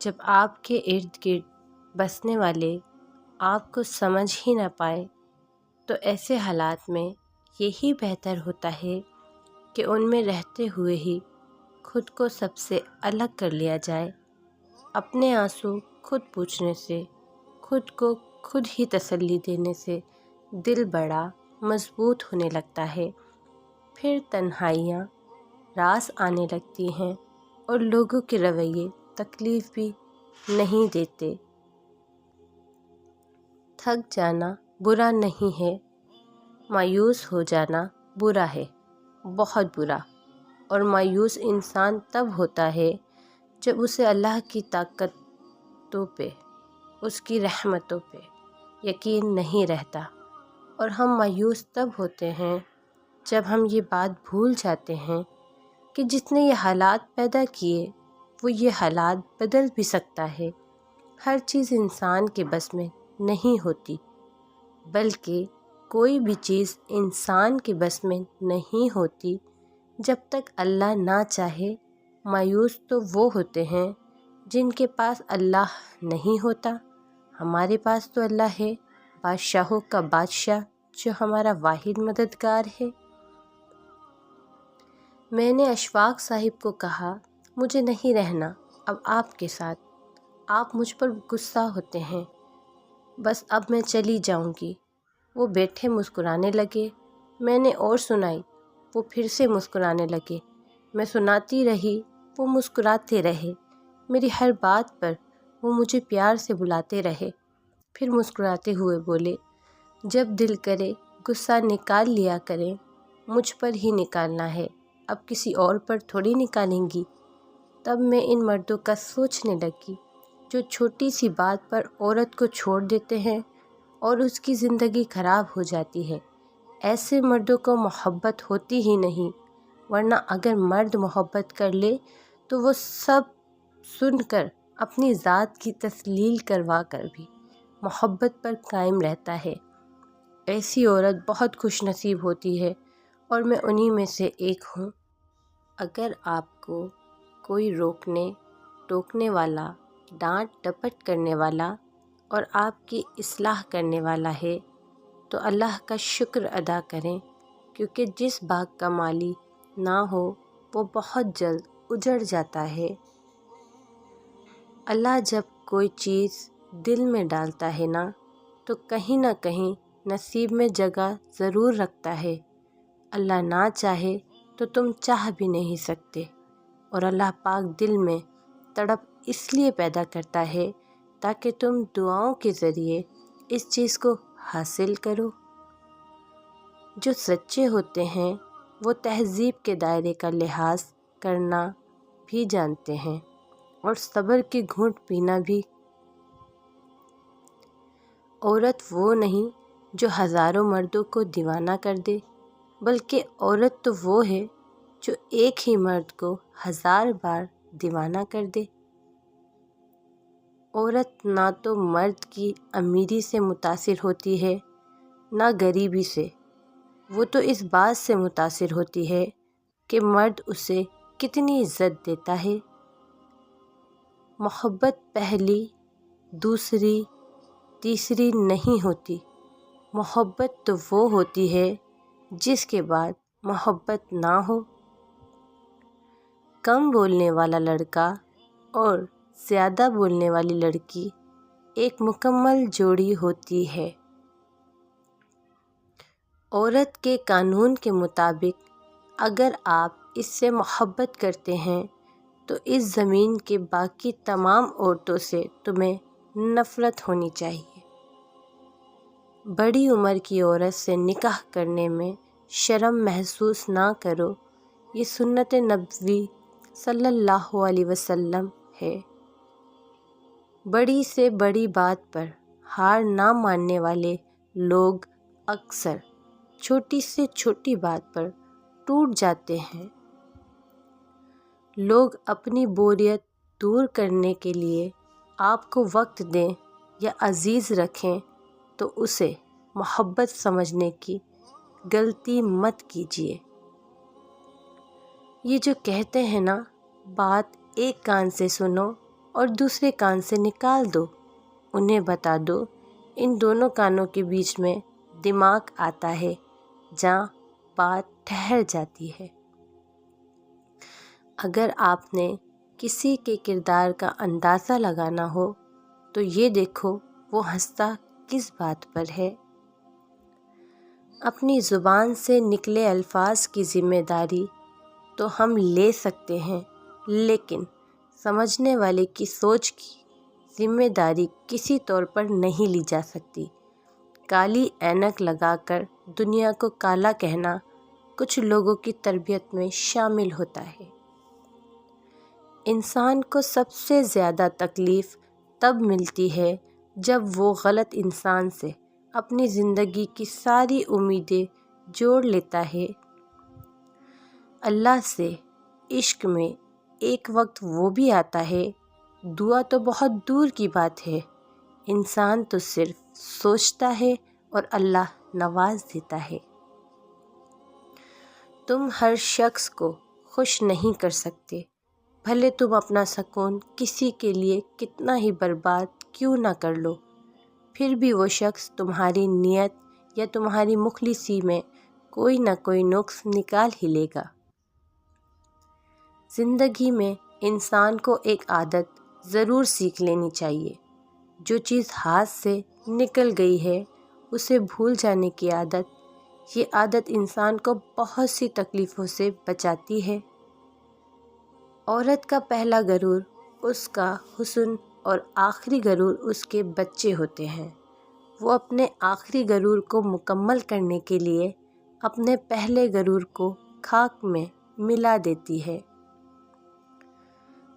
جب آپ کے ارد گرد بسنے والے آپ کو سمجھ ہی نہ پائے تو ایسے حالات میں یہی بہتر ہوتا ہے کہ ان میں رہتے ہوئے ہی خود کو سب سے الگ کر لیا جائے۔ اپنے آنسو خود پوچھنے سے، خود کو خود ہی تسلی دینے سے دل بڑا مضبوط ہونے لگتا ہے۔ پھر تنہائیاں راس آنے لگتی ہیں اور لوگوں کے رویے تکلیف بھی نہیں دیتے۔ تھک جانا برا نہیں ہے، مایوس ہو جانا برا ہے، بہت برا۔ اور مایوس انسان تب ہوتا ہے جب اسے اللہ کی طاقتوں پہ، اس کی رحمتوں پہ یقین نہیں رہتا۔ اور ہم مایوس تب ہوتے ہیں جب ہم یہ بات بھول جاتے ہیں کہ جس نے یہ حالات پیدا کیے وہ یہ حالات بدل بھی سکتا ہے۔ ہر چیز انسان کے بس میں نہیں ہوتی، بلکہ کوئی بھی چیز انسان کے بس میں نہیں ہوتی جب تک اللہ نہ چاہے۔ مایوس تو وہ ہوتے ہیں جن کے پاس اللہ نہیں ہوتا۔ ہمارے پاس تو اللہ ہے، بادشاہوں کا بادشاہ، جو ہمارا واحد مددگار ہے۔ میں نے اشفاق صاحب کو کہا، مجھے نہیں رہنا اب آپ کے ساتھ، آپ مجھ پر غصہ ہوتے ہیں، بس اب میں چلی جاؤں گی۔ وہ بیٹھے مسکرانے لگے۔ میں نے اور سنائی، وہ پھر سے مسکرانے لگے۔ میں سناتی رہی، وہ مسکراتے رہے۔ میری ہر بات پر وہ مجھے پیار سے بلاتے رہے۔ پھر مسکراتے ہوئے بولے، جب دل کرے غصہ نکال لیا کریں، مجھ پر ہی نکالنا ہے، اب کسی اور پر تھوڑی نکالیں گی۔ تب میں ان مردوں کا سوچنے لگی جو چھوٹی سی بات پر عورت کو چھوڑ دیتے ہیں اور اس کی زندگی خراب ہو جاتی ہے۔ ایسے مردوں کو محبت ہوتی ہی نہیں، ورنہ اگر مرد محبت کر لے تو وہ سب سن کر اپنی ذات کی تسلیل کروا کر بھی محبت پر قائم رہتا ہے۔ ایسی عورت بہت خوش نصیب ہوتی ہے اور میں انہی میں سے ایک ہوں۔ اگر آپ کو کوئی روکنے ٹوکنے والا، ڈانٹ ڈپٹ کرنے والا اور آپ کی اصلاح کرنے والا ہے تو اللہ کا شکر ادا کریں، کیونکہ جس باغ کا مالی نہ ہو وہ بہت جلد اجڑ جاتا ہے۔ اللہ جب کوئی چیز دل میں ڈالتا ہے نا تو کہیں نہ کہیں نصیب میں جگہ ضرور رکھتا ہے۔ اللہ نہ چاہے تو تم چاہ بھی نہیں سکتے، اور اللہ پاک دل میں تڑپ اس لیے پیدا کرتا ہے تاکہ تم دعاؤں کے ذریعے اس چیز کو حاصل کرو۔ جو سچے ہوتے ہیں وہ تہذیب کے دائرے کا لحاظ کرنا بھی جانتے ہیں اور صبر کے گھونٹ پینا بھی۔ عورت وہ نہیں جو ہزاروں مردوں کو دیوانہ کر دے، بلکہ عورت تو وہ ہے جو ایک ہی مرد کو 1000 بار دیوانہ کر دے۔ عورت نہ تو مرد کی امیری سے متاثر ہوتی ہے نہ غریبی سے، وہ تو اس بات سے متاثر ہوتی ہے کہ مرد اسے کتنی عزت دیتا ہے۔ محبت پہلی، دوسری، تیسری نہیں ہوتی، محبت تو وہ ہوتی ہے جس کے بعد محبت نہ ہو۔ کم بولنے والا لڑکا اور زیادہ بولنے والی لڑکی ایک مکمل جوڑی ہوتی ہے۔ عورت کے قانون کے مطابق اگر آپ اس سے محبت کرتے ہیں تو اس زمین کے باقی تمام عورتوں سے تمہیں نفرت ہونی چاہیے۔ بڑی عمر کی عورت سے نکاح کرنے میں شرم محسوس نہ کرو، یہ سنت نبوی صلی اللہ علیہ وسلم ہے۔ بڑی سے بڑی بات پر ہار نہ ماننے والے لوگ اکثر چھوٹی سے چھوٹی بات پر ٹوٹ جاتے ہیں۔ لوگ اپنی بوریت دور کرنے کے لیے آپ کو وقت دیں یا عزیز رکھیں تو اسے محبت سمجھنے کی غلطی مت کیجیے۔ یہ جو کہتے ہیں نا، بات ایک کان سے سنو और दूसरे कान से निकाल दो। उन्हें बता दो, इन दोनों कानों के बीच में दिमाग आता है, जहाँ बात ठहर जाती है। अगर आपने किसी के किरदार का अंदाज़ा लगाना हो तो ये देखो वो हंसता किस बात पर है। अपनी ज़ुबान से निकले अल्फाज की ज़िम्मेदारी तो हम ले सकते हैं, लेकिन समझने वाले की सोच की ज़िम्मेदारी किसी तौर पर नहीं ली जा सकती। काली ऐनक लगाकर दुनिया को काला कहना कुछ लोगों की तरबियत में शामिल होता है। इंसान को सबसे ज़्यादा तकलीफ़ तब मिलती है जब वो गलत इंसान से अपनी ज़िंदगी की सारी उम्मीदें जोड़ लेता है। अल्लाह से इश्क में एक वक्त वो भी आता है, दुआ तो बहुत दूर की बात है, इंसान तो सिर्फ सोचता है और अल्लाह नवाज देता है। तुम हर शख्स को खुश नहीं कर सकते, भले तुम अपना सुकून किसी के लिए कितना ही बर्बाद क्यों ना कर लो, फिर भी वो शख्स तुम्हारी नीयत या तुम्हारी मुखलिसी में कोई ना कोई नुक्स निकाल ही लेगा। ज़िंदगी में इंसान को एक आदत ज़रूर सीख लेनी चाहिए। जो चीज़ हाथ से निकल गई है उसे भूल जाने की आदत, ये आदत इंसान को बहुत सी तकलीफ़ों से बचाती है। औरत का पहला गरूर उसका हुस्न और आखिरी गरूर उसके बच्चे होते हैं। वो अपने आखिरी गरूर को मुकम्मल करने के लिए अपने पहले गरूर को खाक में मिला देती है।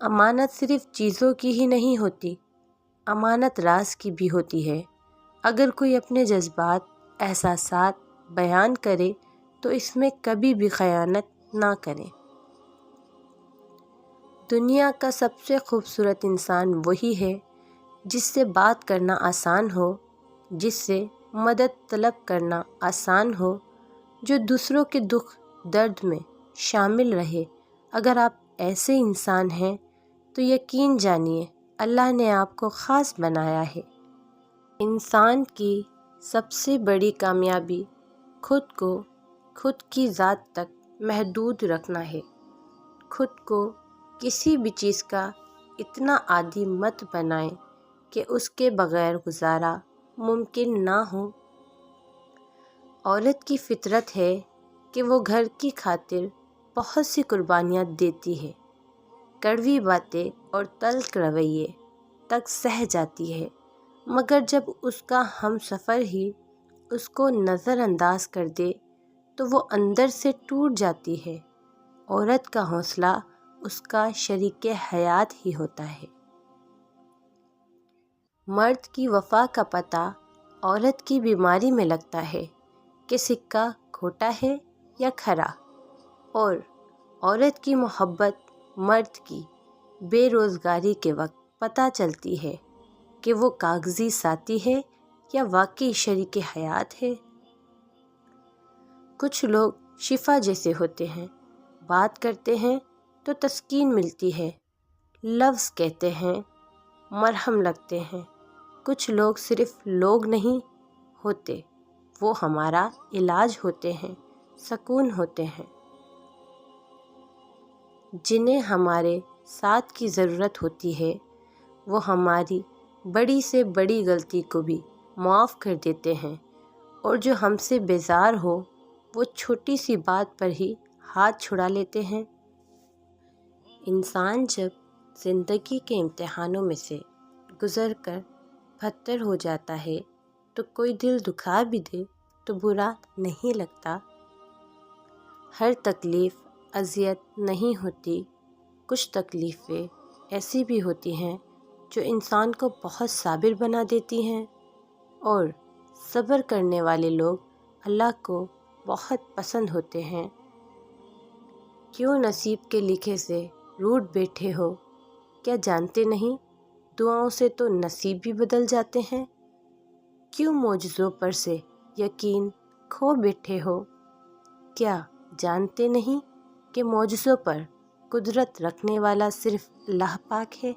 अमानत सिर्फ़ चीज़ों की ही नहीं होती, अमानत राज की भी होती है। अगर कोई अपने जज्बात, एहसासात बयान करे तो इसमें कभी भी खयानत ना करें। दुनिया का सबसे खूबसूरत इंसान वही है जिससे बात करना आसान हो, जिससे मदद तलब करना आसान हो, जो दूसरों के दुख दर्द में शामिल रहे। अगर आप ऐसे इंसान हैं तो यकीन जानिए अल्लाह ने आपको ख़ास बनाया है। इंसान की सबसे बड़ी कामयाबी खुद को खुद की ज़ात तक महदूद रखना है। खुद को किसी भी चीज़ का इतना आदी मत बनाएं कि उसके बग़ैर गुजारा मुमकिन ना हो। औरत की फितरत है कि वो घर की खातिर बहुत सी कुर्बानियाँ देती है, कड़वी बातें और तल्ख़ रवैये तक सह जाती है, मगर जब उसका हमसफ़र ही उसको नज़रअंदाज कर दे तो वो अंदर से टूट जाती है। औरत का हौसला उसका शरीके हयात ही होता है। मर्द की वफ़ा का पता औरत की बीमारी में लगता है कि सिक्का खोटा है या खरा, और औरत की मोहब्बत मर्द की बेरोज़गारी के वक्त पता चलती है कि वो कागज़ी साथी है या वाकई शरीके हयात है। कुछ लोग शिफा जैसे होते हैं, बात करते हैं तो तस्कीन मिलती है, लफ्ज़ कहते हैं मरहम लगते हैं। कुछ लोग सिर्फ़ लोग नहीं होते, वो हमारा इलाज होते हैं, सुकून होते हैं। जिन्हें हमारे साथ की ज़रूरत होती है वो हमारी बड़ी से बड़ी गलती को भी माफ़ कर देते हैं, और जो हमसे बेजार हो वो छोटी सी बात पर ही हाथ छुड़ा लेते हैं। इंसान जब ज़िंदगी के इम्तिहानों में से गुज़र कर पत्थर हो जाता है तो कोई दिल दुखा भी दे तो बुरा नहीं लगता। हर तकलीफ़ अज़ियत नहीं होती, कुछ तकलीफ़ें ऐसी भी होती हैं जो इंसान को बहुत साबिर बना देती हैं, और सब्र करने वाले लोग अल्लाह को बहुत पसंद होते हैं। क्यों नसीब के लिखे से रूठ बैठे हो, क्या जानते नहीं दुआओं से तो नसीब भी बदल जाते हैं। क्यों मौजज़ों पर से यकीन खो बैठे हो, क्या जानते नहीं कि मौजज़ों पर कुदरत रखने वाला सिर्फ़ अल्लाह पाक है।